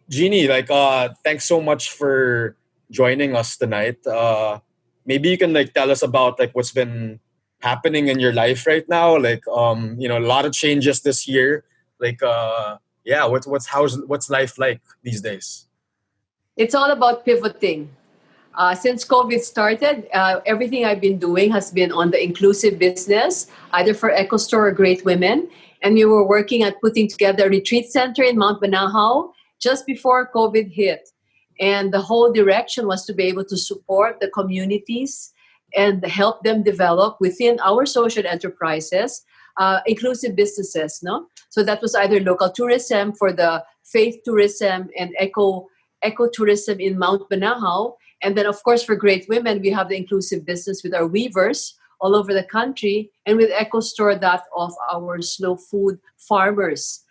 Jeannie, thanks so much for joining us tonight. Maybe you can tell us about what's been happening in your life right now. A lot of changes this year. Yeah, what's life like these days? It's all about pivoting. Since COVID started, everything I've been doing has been on the inclusive business, either for Echostore or Great Women. And we were working at putting together a retreat center in Mount Banahaw just before COVID hit. And the whole direction was to be able to support the communities and help them develop within our social enterprises, inclusive businesses. No, so that was either local tourism for the faith tourism and ecotourism in Mount Banahaw. And then, of course, for Great Women, we have the inclusive business with our weavers all over the country, and with Echostore, that of our slow food farmers.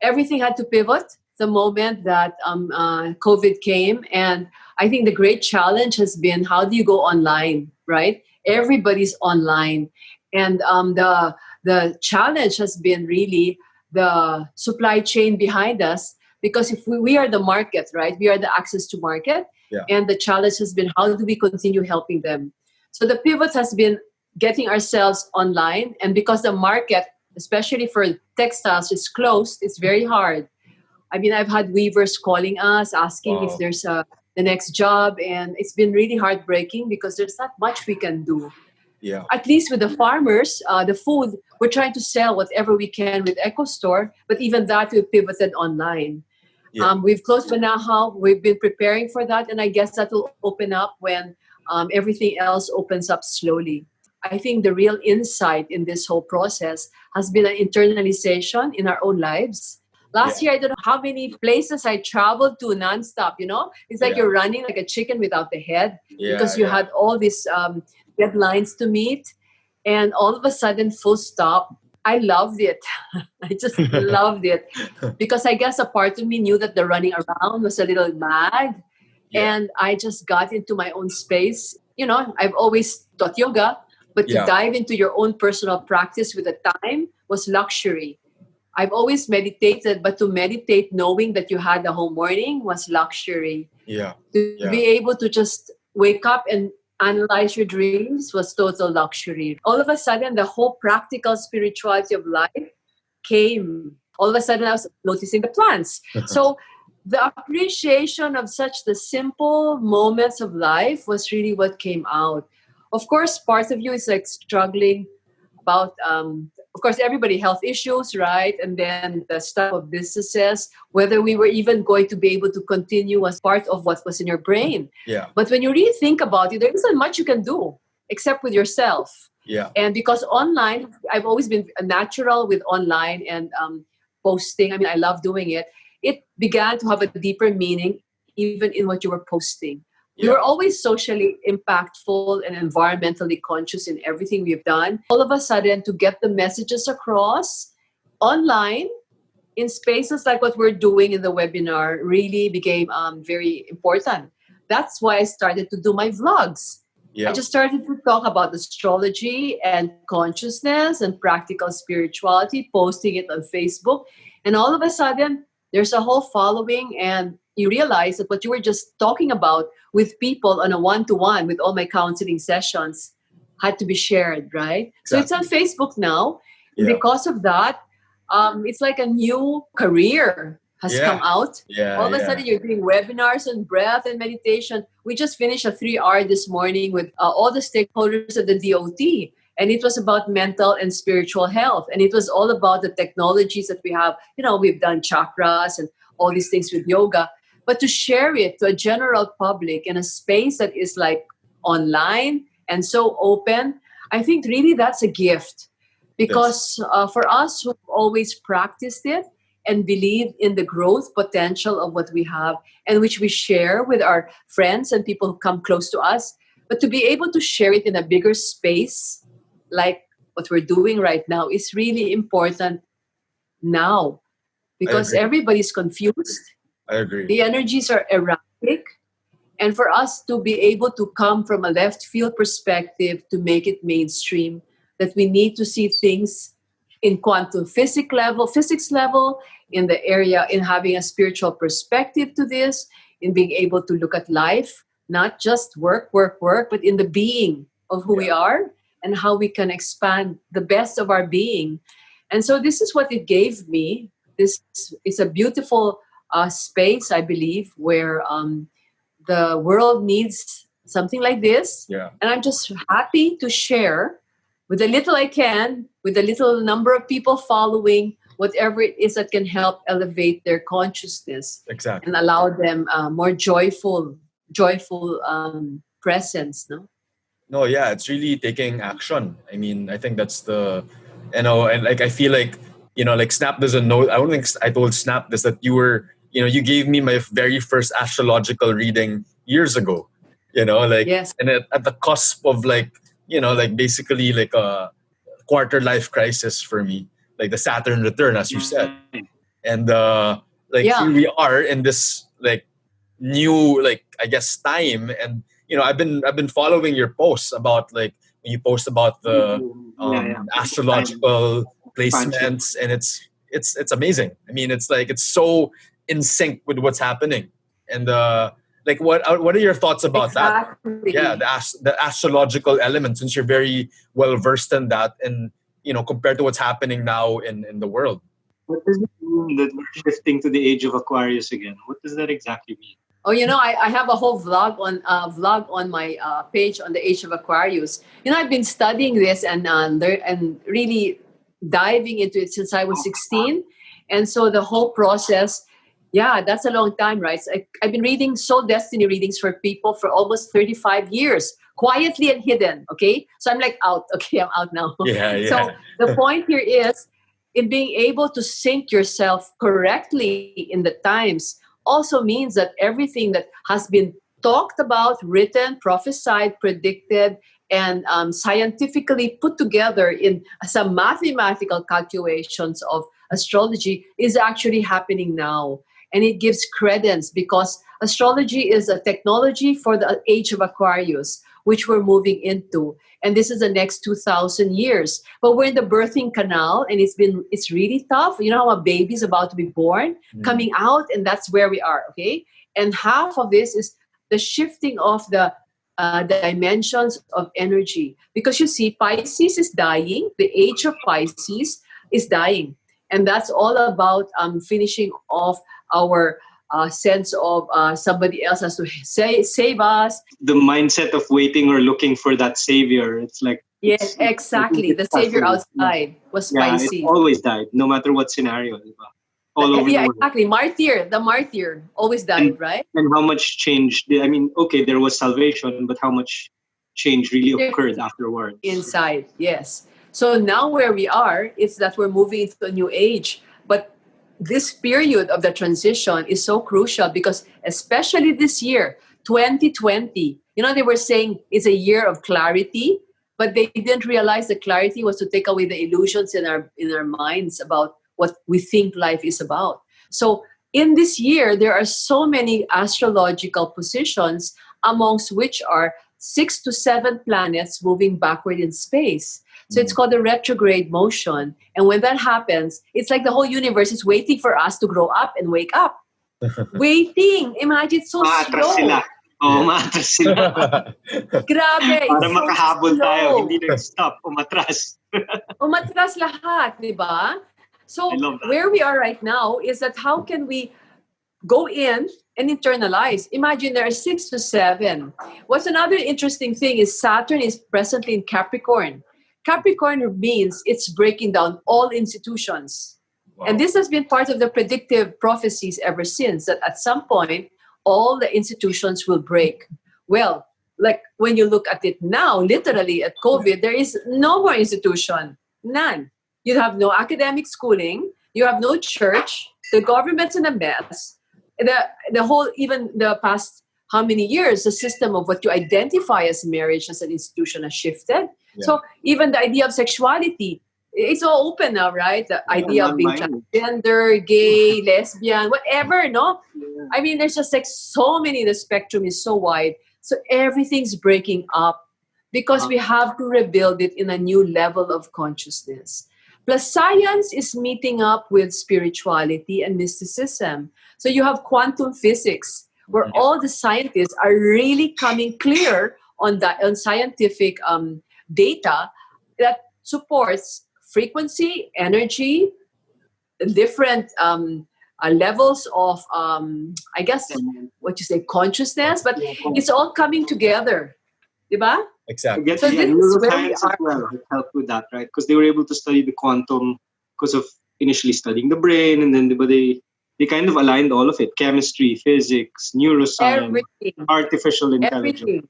Everything had to pivot the moment that COVID came. And I think the great challenge has been, how do you go online, right? Everybody's online. And the challenge has been really the supply chain behind us, because if we are the market, right? We are the access to market. Yeah. And the challenge has been, how do we continue helping them? So the pivot has been getting ourselves online. And because the market, especially for textiles, is closed, it's very hard. I mean, I've had weavers calling us, asking if there's the next job. And it's been really heartbreaking because there's not much we can do. Yeah. At least with the farmers, the food, we're trying to sell whatever we can with Echostore. But even that, we've pivoted online. Yeah. We've closed Banahaw. We've been preparing for that. And I guess that will open up when everything else opens up slowly. I think the real insight in this whole process has been an internalization in our own lives. Last year, I don't know how many places I traveled to nonstop, It's like you're running like a chicken without the head, because you had all these deadlines to meet. And all of a sudden, full stop. I loved it. I just loved it. Because I guess a part of me knew that the running around was a little mad. Yeah. And I just got into my own space. I've always taught yoga, but to dive into your own personal practice with the time was luxury. I've always meditated, but to meditate knowing that you had the whole morning was luxury. Yeah. To be able to just wake up and analyze your dreams was total luxury. All of a sudden, the whole practical spirituality of life came. All of a sudden, I was noticing the plants. So the appreciation of such the simple moments of life was really what came out. Of course, part of you is struggling about, of course, everybody health issues, right? And then the stuff of businesses, whether we were even going to be able to continue as part of what was in your brain. Yeah. But when you really think about it, there isn't much you can do except with yourself. Yeah. And because online, I've always been a natural with online and posting. I mean, I love doing it. It began to have a deeper meaning even in what you were posting. We were always socially impactful and environmentally conscious in everything we've done. All of a sudden, to get the messages across online in spaces like what we're doing in the webinar really became very important. That's why I started to do my vlogs. Yeah. I just started to talk about astrology and consciousness and practical spirituality, posting it on Facebook. And all of a sudden, there's a whole following, and you realize that what you were just talking about with people on a one-to-one with all my counseling sessions had to be shared, right? Exactly. So it's on Facebook now. Yeah. Because of that, it's like a new career has come out. Yeah, all of a sudden, you're doing webinars on breath and meditation. We just finished a 3-hour this morning with all the stakeholders of the DOT. And it was about mental and spiritual health. And it was all about the technologies that we have. We've done chakras and all these things with yoga. But to share it to a general public in a space that is online and so open, I think really that's a gift. Because for us who've always practiced it and believed in the growth potential of what we have, and which we share with our friends and people who come close to us, but to be able to share it in a bigger space, like what we're doing right now, is really important now. Because everybody's confused. I agree. The energies are erratic. And for us to be able to come from a left field perspective to make it mainstream, that we need to see things in quantum physics level, in the area, in having a spiritual perspective to this, in being able to look at life, not just work, work, work, but in the being of who we are and how we can expand the best of our being. And so this is what it gave me. This is a beautiful space, I believe, where the world needs something like this. Yeah. And I'm just happy to share with the little I can, with the little number of people following, whatever it is that can help elevate their consciousness Exactly. and allow them more joyful presence. No. No, yeah, it's really taking action. I mean, I think that's the, and like I feel like, like Snap doesn't know. I don't think I told Snap this, that you gave me my very first astrological reading years ago. Like, Yes. and at the cusp of like basically like a quarter life crisis for me, like the Saturn return, as you said, and like here we are in this like new, like I guess, time. And I've been following your posts about, like, when you post about the astrological placements, and it's amazing. I mean, it's like it's so in sync with what's happening. And like what are your thoughts about that? Yeah, the astrological element, since you're very well versed in that, and compared to what's happening now in the world. What does it mean that we're shifting to the age of Aquarius again? What does that exactly mean? Oh, I have a whole vlog on my page on the Age of Aquarius. I've been studying this and really diving into it since I was 16, and so the whole process, that's a long time, right? So I've been reading soul destiny readings for people for almost 35 years, quietly and hidden. Okay, so I'm like out. Okay, I'm out now. Yeah. So the point here is in being able to sync yourself correctly in the times. Also means that everything that has been talked about, written, prophesied, predicted, and scientifically put together in some mathematical calculations of astrology is actually happening now. And it gives credence because astrology is a technology for the age of Aquarius, which we're moving into. And this is the next 2,000 years. But we're in the birthing canal, and it's really tough. You know how a baby's about to be born, coming out, and that's where we are, okay? And half of this is the shifting of the dimensions of energy. Because you see, Pisces is dying. The age of Pisces is dying. And that's all about finishing off our sense of somebody else has to save us. The mindset of waiting or looking for that savior. It's like... Yes, exactly. The savior outside was Pisces. It always died, no matter what scenario. All over the world. Exactly. The martyr always died, right? And how much change? I mean, okay, there was salvation, but how much change really occurred afterwards? Inside, yes. So now where we are, it's that we're moving into a new age. But this period of the transition is so crucial because especially this year, 2020, they were saying it's a year of clarity, but they didn't realize the clarity was to take away the illusions in our minds about what we think life is about. So in this year, there are so many astrological positions, amongst which are 6 to 7 planets moving backward in space. So it's called the retrograde motion. And when that happens, it's like the whole universe is waiting for us to grow up and wake up. Waiting. Imagine, it's so slow. Sila. Umatras sila. Grabe. Para makahabol tayo, hindi nag-stop, umatras. Umatras lahat, di ba? So where we are right now is that how can we go in and internalize? Imagine there are 6 to 7. What's another interesting thing is Saturn is presently in Capricorn. Capricorn means it's breaking down all institutions. Wow. And this has been part of the predictive prophecies ever since, that at some point, all the institutions will break. Well, like when you look at it now, literally at COVID, there is no more institution. None. You have no academic schooling. You have no church. The government's in a mess. The whole, even the past how many years, the system of what you identify as marriage as an institution has shifted. Yeah. So even the idea of sexuality, it's all open now, right? The idea of being transgender, gay, lesbian, whatever, no? Yeah. I mean, there's just like so many, the spectrum is so wide. So everything's breaking up because we have to rebuild it in a new level of consciousness. Plus, science is meeting up with spirituality and mysticism. So you have quantum physics, where all the scientists are really coming clear on scientific data that supports frequency, energy, different levels of, I guess, what you say, consciousness, but it's all coming together. Diba? Exactly. I guess, So this is where we neuroscience as are. well it helped with that, right? Because they were able to study the quantum because of initially studying the brain, and then they kind of aligned all of it: chemistry, physics, neuroscience, Everything. artificial intelligence. Everything.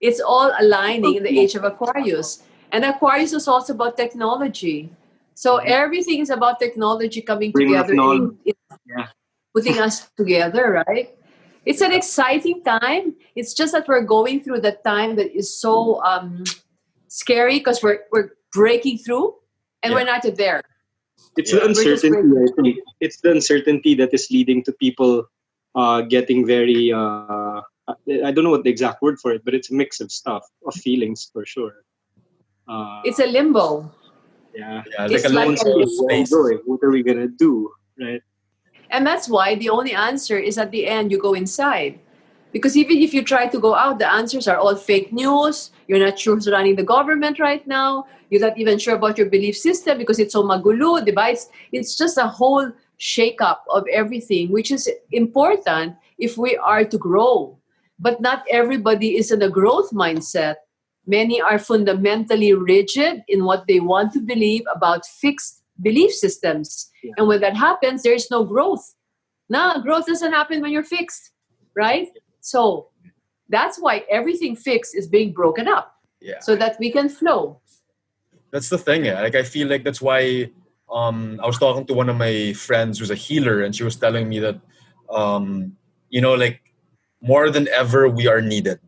It's all aligning in the age of Aquarius. And Aquarius is also about technology. So everything is about technology coming Bringing up together knowledge. and Yeah. putting us together, right? It's an exciting time. It's just that we're going through the time that is so scary because we're breaking through and we're not there. It's Yeah. the We're just uncertainty, breaking. I think. It's the uncertainty that is leading to people getting very, I don't know what the exact word for it, but it's a mix of stuff, of feelings for sure. It's a limbo. Yeah. Yeah, like It's a No like one's a limbo sure limbo. where we're space. going. What are we going to do? Right? And that's why the only answer is at the end, you go inside. Because even if you try to go out, the answers are all fake news. You're not sure who's running the government right now. You're not even sure about your belief system because it's so magulo, diba? It's just a whole shakeup of everything, which is important if we are to grow. But not everybody is in a growth mindset. Many are fundamentally rigid in what they want to believe about fixed belief systems. Yeah. And when that happens, there is no growth. No, growth doesn't happen when you're fixed, right? So that's why everything fixed is being broken up Yeah. so that we can flow. That's the thing. Yeah. Like I feel like that's why I was talking to one of my friends who's a healer, and she was telling me that like more than ever we are needed.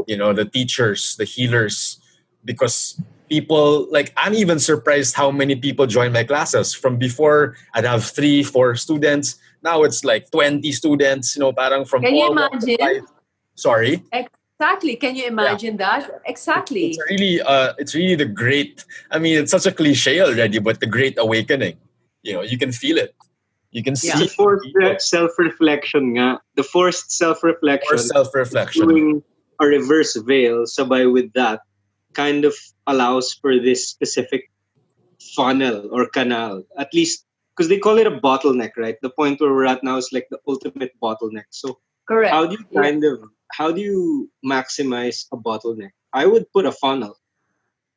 The teachers, the healers, because people, like, I'm even surprised how many people join my classes. From before, I'd have 3, 4 students. Now it's like 20 students, parang from Can you all walks of imagine? life. Sorry. Exactly. Can you Yeah. imagine that? It's Exactly. really the great, I mean, it's such a cliche already, but the great awakening. You can feel it. You can Yeah. see The forced people self-reflection nga. The forced for self-reflection, self-reflection. doing a reverse veil, sabay with that, kind of allows for this specific funnel or canal. At least, because they call it a bottleneck, right? The point where we're at now is like the ultimate bottleneck. So Correct. Yeah. how do you maximize a bottleneck? I would put a funnel.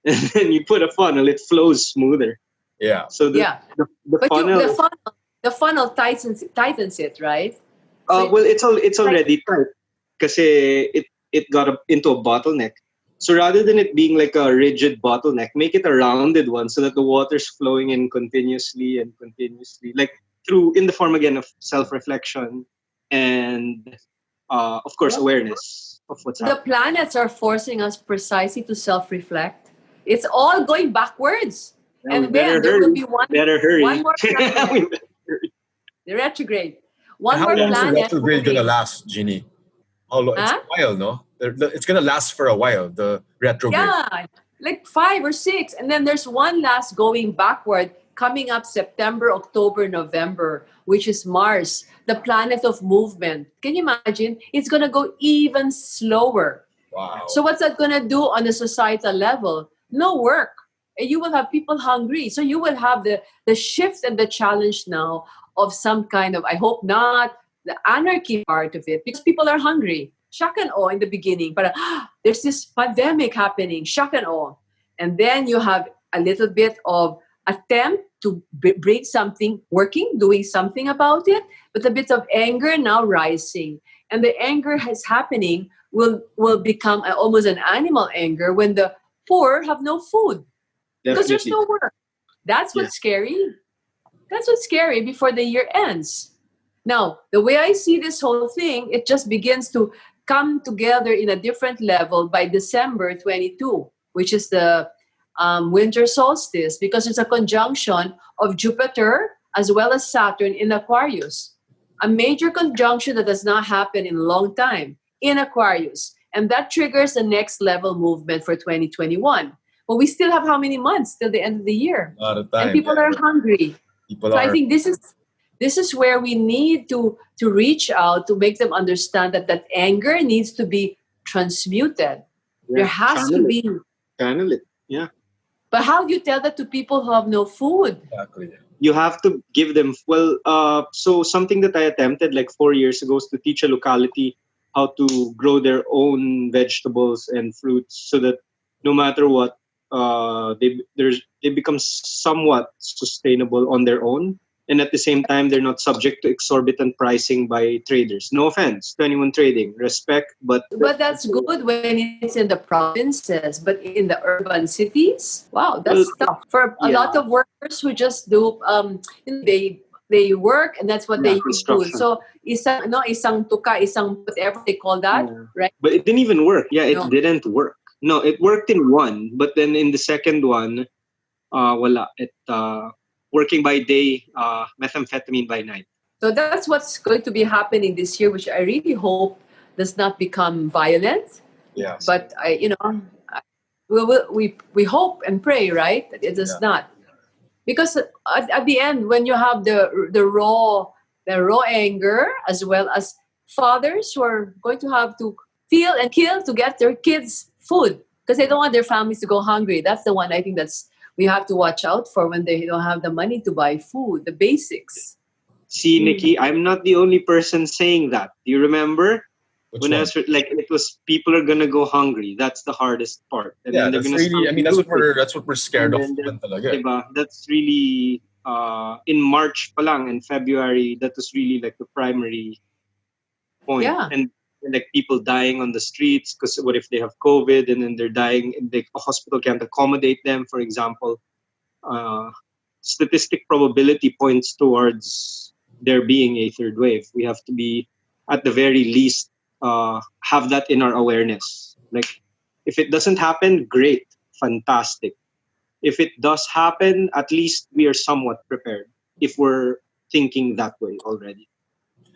And then you put a funnel, it flows smoother. Yeah. So Yeah. the But funnel, the funnel tightens it, right? So well, it's like, already tight because it got into a bottleneck. So rather than it being like a rigid bottleneck, make it a rounded one so that the water's flowing in continuously, like through in the form again of self-reflection and of course awareness of what's the happening. planets are forcing us precisely to self-reflect. It's all going backwards. Now we And better then there hurry. will be Better hurry. one more planet, We better hurry. the retrograde. And One how more long is the planet retrograde gonna moving. last, Jeannie? How long? It's a Huh? while, no? It's gonna last for a while. The retrograde. Yeah, like 5 or 6. And then there's one last going backward coming up September, October, November, which is Mars, the planet of movement. Can you imagine? It's going to go even slower. Wow. So what's that going to do on a societal level? No work. And you will have people hungry. So you will have the shift and the challenge now of some kind of, I hope not, the anarchy part of it, because people are hungry. Shock and awe in the beginning. But there's this pandemic happening. Shock and awe. And then you have a little bit of attempt to bring something working, doing something about it, but a bit of anger now rising. And the anger is happening will become almost an animal anger when the poor have no food because there's Definitely. no work. That's Yeah. what's scary. That's what's scary before the year ends. Now, the way I see this whole thing, it just begins to come together in a different level by December 22, which is the winter solstice, because it's a conjunction of Jupiter as well as Saturn in Aquarius. A major conjunction that does not happen in a long time in Aquarius. And that triggers the next level movement for 2021. But we still have how many months till the end of the year? A lot of And time. people Yeah. are hungry. People So I are. think this is where we need to reach out to make them understand that anger needs to be transmuted. There Yeah. has to Channel it. be. Channel it. Yeah. But how do you tell that to people who have no food? Exactly. You have to give them, so something that I attempted like 4 years ago is to teach a locality how to grow their own vegetables and fruits, so that no matter what, they become somewhat sustainable on their own, and at the same time they're not subject to exorbitant pricing by traders. No offense to anyone trading, respect, but But that's good when it's in the provinces. But in the urban cities, wow, well, that's tough for a yeah, lot of workers who just do. They work and that's what yeah, they include. construction. So isang tuka, isang whatever they call that, Yeah. right? But it didn't even work. Yeah, it No. didn't work. No, it worked in one, but then in the second one, wala. It working by day, methamphetamine by night. So that's what's going to be happening this year, which I really hope does not become violent. Yeah. But we hope and pray, right, that it does Yeah. not. Because at the end, when you have the raw anger, as well as fathers who are going to have to steal and kill to get their kids food because they don't want their families to go hungry. That's the one I think that's we have to watch out for when they don't have the money to buy food, the basics. See, Nikki, I'm not the only person saying that. Do you remember Which when I one? was like, it was people are gonna go hungry. That's the hardest part, and Yeah, then they're that's gonna really. start I mean, that's what looting. we're scared And of. then, Naman talaga. diba, that's really in March palang and February. That was really like the primary point. Yeah. And like people dying on the streets because what if they have COVID and then they're dying and a hospital can't accommodate them, for example. Uh, Statistic probability points towards there being a third wave. We have to be, at the very least, have that in our awareness. Like, if it doesn't happen, great, fantastic. If it does happen, at least we are somewhat prepared if we're thinking that way already.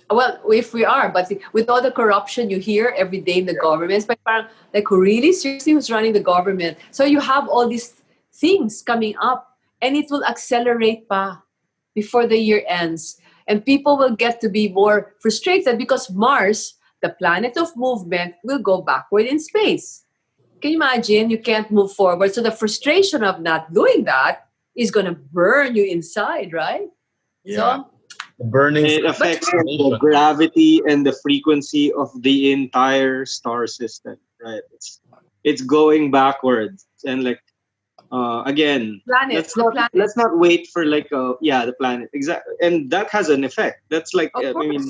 Well, if we are, but with all the corruption you hear every day in the government, it's like really seriously who's running the government. So you have all these things coming up, and it will accelerate pa before the year ends, and people will get to be more frustrated because Mars, the planet of movement, will go backward in space. Can you imagine? You can't move forward, so the frustration of not doing that is going to burn you inside, right? Yeah. So, The burning And it affects the transformation. gravity and the frequency of the entire star system, right? It's going backwards, and like again, planets, let's the not planet, let's not wait for like the planet, exactly, and that has an effect. That's like of I course. mean,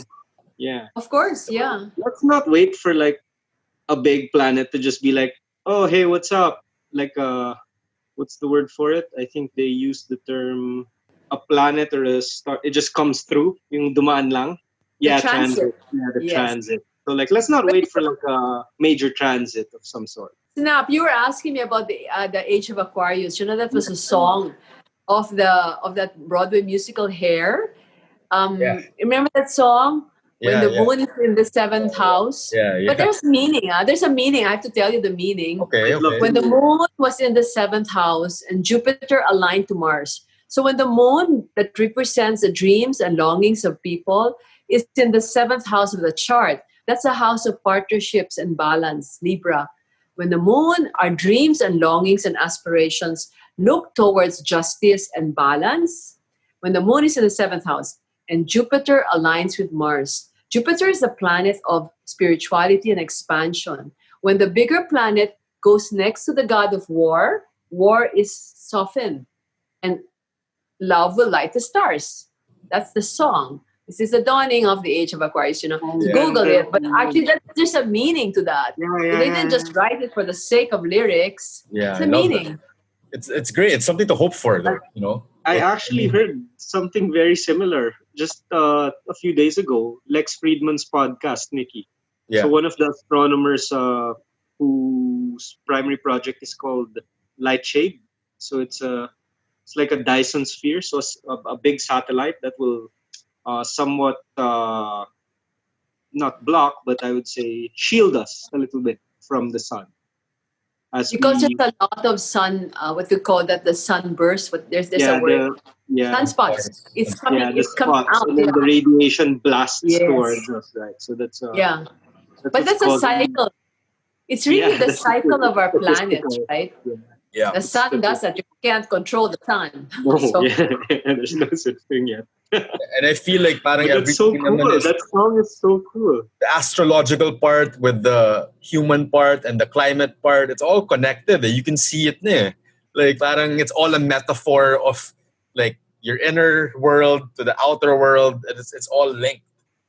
yeah, Of course, yeah. let's not wait for like a big planet to just be like, oh hey, what's up? Like what's the word for it? I think they use the term a planet or a star. It just comes through, yung dumaan lang. The Yeah, transit. transit. Yeah, the Yes. transit. So like, let's not But wait for like a major transit of some sort. Snap, you were asking me about the Age of Aquarius. You know that was a song of that Broadway musical Hair. Yeah. Remember that song when Yeah. the Yeah. moon is in the seventh house? Yeah. But Yeah. there's meaning. There's a meaning. I have to tell you the meaning. Okay. I'd love Okay. to When the hear. moon was in the seventh house and Jupiter aligned to Mars. So when the moon that represents the dreams and longings of people is in the seventh house of the chart, that's a house of partnerships and balance, Libra. When the moon, our dreams and longings and aspirations look towards justice and balance. When the moon is in the seventh house and Jupiter aligns with Mars, Jupiter is the planet of spirituality and expansion. When the bigger planet goes next to the god of war, war is softened and love will light the stars. That's the song. This is the dawning of the age of Aquarius, Yeah. Google it. But actually, there's a meaning to that. Yeah, So yeah, they yeah, didn't yeah. just write it for the sake of lyrics. Yeah. It's I a love that. meaning. It's great. It's something to hope for, though. I Like, actually heard something very similar just a few days ago. Lex Friedman's podcast, Nikki. Yeah. So one of the astronomers whose primary project is called Lightshade. So it's like a Dyson sphere, so a big satellite that will somewhat not block, but I would say shield us a little bit from the sun. as Because there's we a lot of sun, what you call that, the sunburst. But there's a yeah word, the yeah sunspots. Yes. It's coming. yeah the It's coming spots, out. and Yeah. then the radiation blasts Yes. towards us, right? So Yeah. that's But what's that's a causing. cycle. It's really Yeah, the that's the thing. cycle of It's our planets, statistical. right? Yeah, Yeah. The it's sun does statistical. that. You can't control the sun. No, So yeah, there's no such thing yet. And I feel like parang But that's so everything naman cool. is That song is so cool. the astrological part with the human part and the climate part. It's all connected. You can see it, ne? Like parang it's all a metaphor of like your inner world to the outer world. And it's all linked.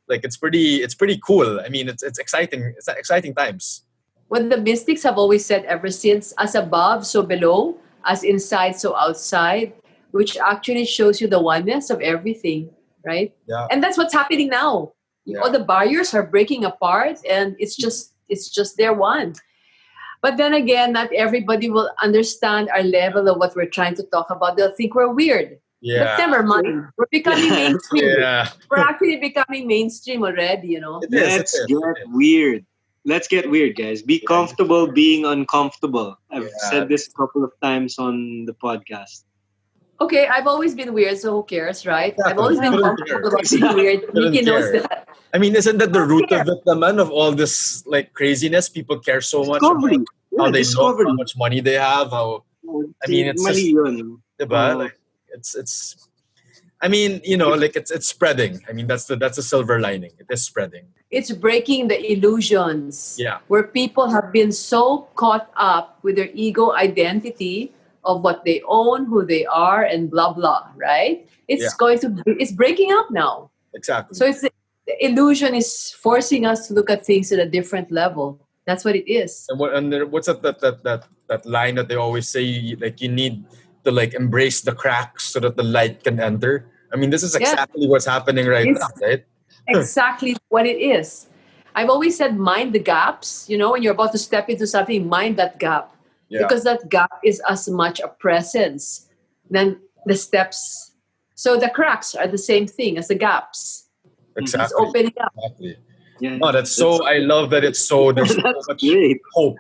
Like it's pretty cool. I mean, it's exciting. It's exciting times. what the mystics have always said ever since, as above, so below, as inside, so outside, which actually shows you the oneness of everything, right? Yeah, And that's what's happening now. All yeah, the barriers are breaking apart, and it's just they're one. But then again, not everybody will understand our level of what we're trying to talk about. They'll think we're weird. But yeah, never mind. We're becoming Yeah, mainstream. yeah. We're actually becoming mainstream already, you know. It is. It let's is. get It is. weird. Let's get weird, guys. Be Yeah, comfortable being uncomfortable. I've yeah. said this a couple of times on the podcast. Okay, I've always been weird, so who cares, right? I've Exactly. always been Couldn't comfortable care. about being weird. Couldn't Nikki knows care. that. I mean, isn't that the I don't root of care. it, naman, of all this like craziness? People care so much about Discovery. how Yeah, they look, how discovery. much money they have, how I mean, it's Mali just yun. diba? Like it's. I mean, like it's spreading. I mean, that's the silver lining. It is spreading. It's breaking the illusions Yeah, where people have been so caught up with their ego identity of what they own, who they are, and blah blah. Right? yeah, It's breaking up now. exactly. So the illusion is forcing us to look at things at a different level. That's what it is. What's that line that they always say? Like you need to like embrace the cracks so that the light can enter. I mean, this is Yeah, exactly what's happening right now, it's right? exactly what it is. I've always said mind the gaps. When you're about to step into something, mind that gap. Yeah, Because that gap is as much a presence than the steps. So the cracks are the same thing as the gaps. It's exactly, opening up. exactly. Yeah, No, that's so. I love that it's so. There's so that's much great. hope.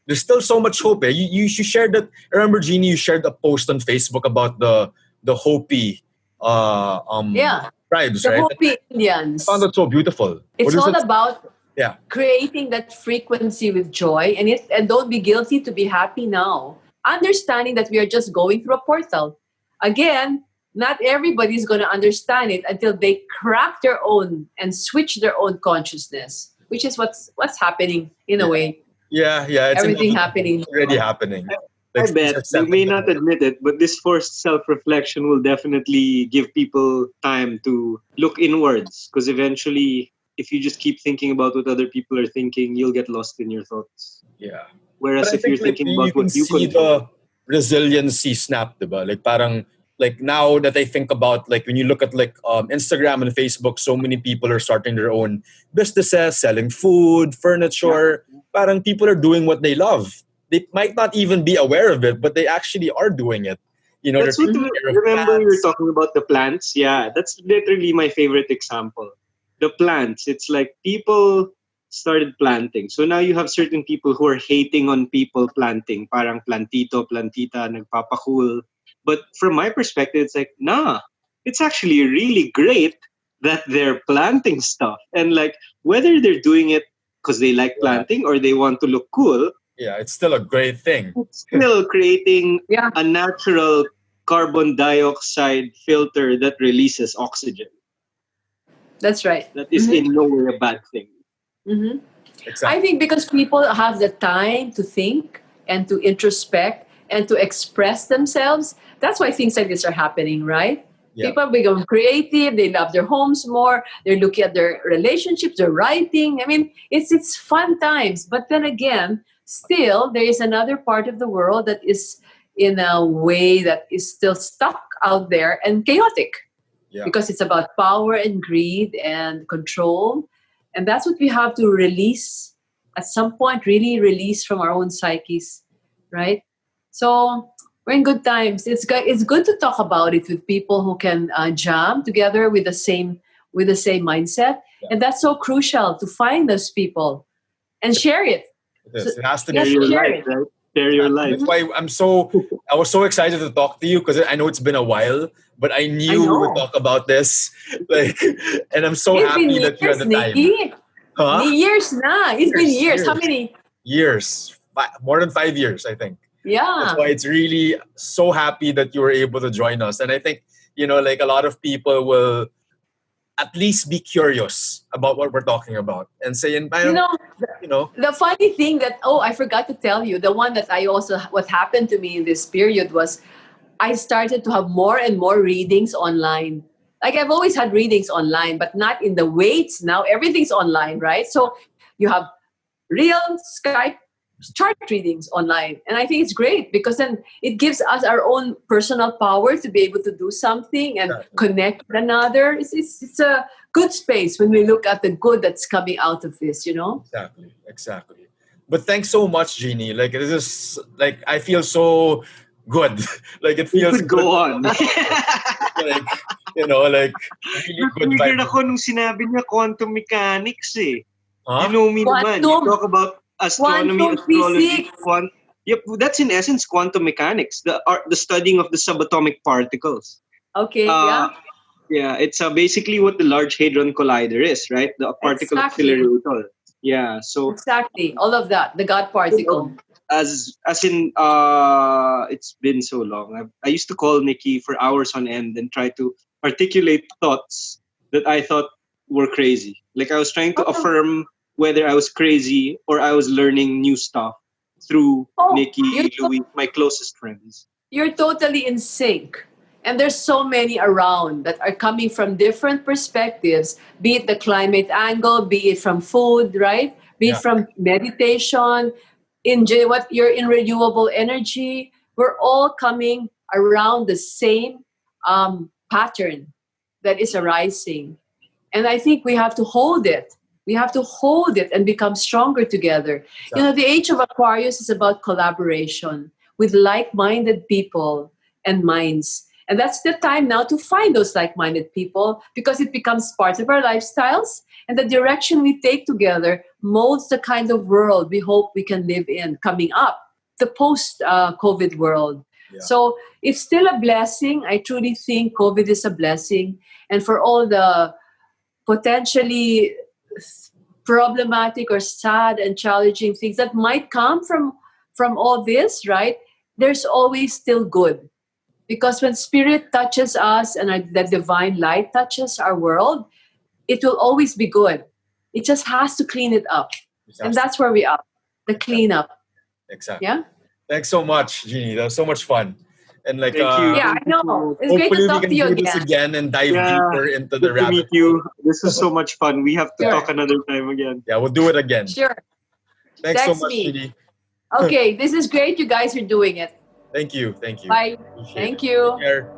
There's still so much hope. Eh? You shared that. I remember, Jeannie, you shared a post on Facebook about the Hopi Yeah. tribes, The right? Hopi I found Indians. that so beautiful. What It's is all it? about Yeah, creating that frequency with joy, and don't be guilty to be happy now. Understanding that we are just going through a portal. Again, not everybody is going to understand it until they crack their own and switch their own consciousness, which is what's happening in a yeah, way. yeah. It's Everything inevitable. happening It's already happening. I Like things bet are they may settling not down. admit it, but this forced self-reflection will definitely give people time to look inwards. Because eventually, if you just keep thinking about what other people are thinking, you'll get lost in your thoughts. Yeah. But Whereas I if you're think like thinking you about can what you see control, the resiliency snap, diba? Like parang like now that I think about like when you look at like Instagram and Facebook, so many people are starting their own businesses, selling food, yeah, furniture. Parang people are doing what they love. They might not even be aware of it, but they actually are doing it. They're that's what. taking Mhm. care of Remember, you were plants. talking about the plants. Yeah, that's literally my favorite example. The plants. It's like people started planting. So now you have certain people who are hating on people planting. Parang plantito, plantita, nagpapakul. But from my perspective, it's like, nah, it's actually really great that they're planting stuff. And like, whether they're doing it because they like Yeah, planting or they want to look cool, yeah, it's still a great thing. it's still creating Yeah, a natural carbon dioxide filter that releases oxygen. that's right. That is in no way a bad thing. Hmm. I Exactly. think because people have the time to think and to introspect and to express themselves, that's why things like this are happening, right? Yeah. People become creative, they love their homes more, they're looking at their relationships, they're writing. I mean, it's fun times. But then again, still there is another part of the world that is in a way that is still stuck out there and chaotic Yeah. because it's about power and greed and control. And that's what we have to release at some point, really release from our own psyches, right? So we're in good times. It's good to talk about it with people who can jam together with the same mindset. Yeah. And that's so crucial to find those people and share it. It So, is. It has to be yeah, Share your shared. share light, it. right? Share your life. That's why I was so excited to talk to you because I know it's been a while, but I knew we would know. talk about this. Like, and I'm so It's been happy that you had years, the time. Nikki. Huh? Years na. It's been years. How many? Years. More than 5 years, I think. That's Yeah. why it's really so happy that you were able to join us. And I think, like a lot of people will at least be curious about what we're talking about and saying, You know, you know, the funny thing that, I forgot to tell you, the one that what happened to me in this period was I started to have more and more readings online. Like I've always had readings online, but not in the weights. Now everything's online, right? So you have real Skype chart readings online. And I think it's great because then it gives us our own personal power to be able to do something and connect with another. It's a good space when we look at the good that's coming out of this, Exactly. But thanks so much, Jeannie. Like, it is like, I feel so good. Like, it We feels could good. go on. Like, like, really good Triggered vibe. ako nung sinabi niya quantum mechanics eh. Huh? You know me naman. You talk about astronomy, quantum astrology, physics. Yep, that's in essence quantum mechanics, the studying of the subatomic particles. Okay, Yeah, it's basically what the Large Hadron Collider is, right? The particle accelerator. Yeah, so exactly. All of that, the God particle. as in it's been so long. I used to call Nikki for hours on end and try to articulate thoughts that I thought were crazy. Like I was trying to affirm whether I was crazy or I was learning new stuff through Nikki, Louis, my closest friends. You're totally in sync. And there's so many around that are coming from different perspectives, be it the climate angle, be it from food, right? Be it from meditation, what you're in renewable energy. We're all coming around the same pattern that is arising. And I think we have to hold it. We have to hold it and become stronger together. Exactly. The age of Aquarius is about collaboration with like-minded people and minds. And that's the time now to find those like-minded people because it becomes part of our lifestyles. And the direction we take together molds the kind of world we hope we can live in coming up, the post-COVID world. Yeah. So it's still a blessing. I truly think COVID is a blessing. And for all the potentially problematic or sad and challenging things that might come from all this, right? There's always still good. Because when spirit touches us and the divine light touches our world, it will always be good. It just has to clean it up. And that's where we are, the cleanup. Exactly. Yeah? Thanks so much, Jeannie. That was so much fun. And like, thank you. Yeah, I know. It's great to talk to you again. Hopefully we can do this again and dive deeper into the rabbit hole. Meet you. This is so much fun. We have to talk another time again. Yeah, we'll do it again. Sure. Thanks so much, Jeannie. Okay, this is great. You guys are doing it. Thank you. Bye. Thank you. Take care.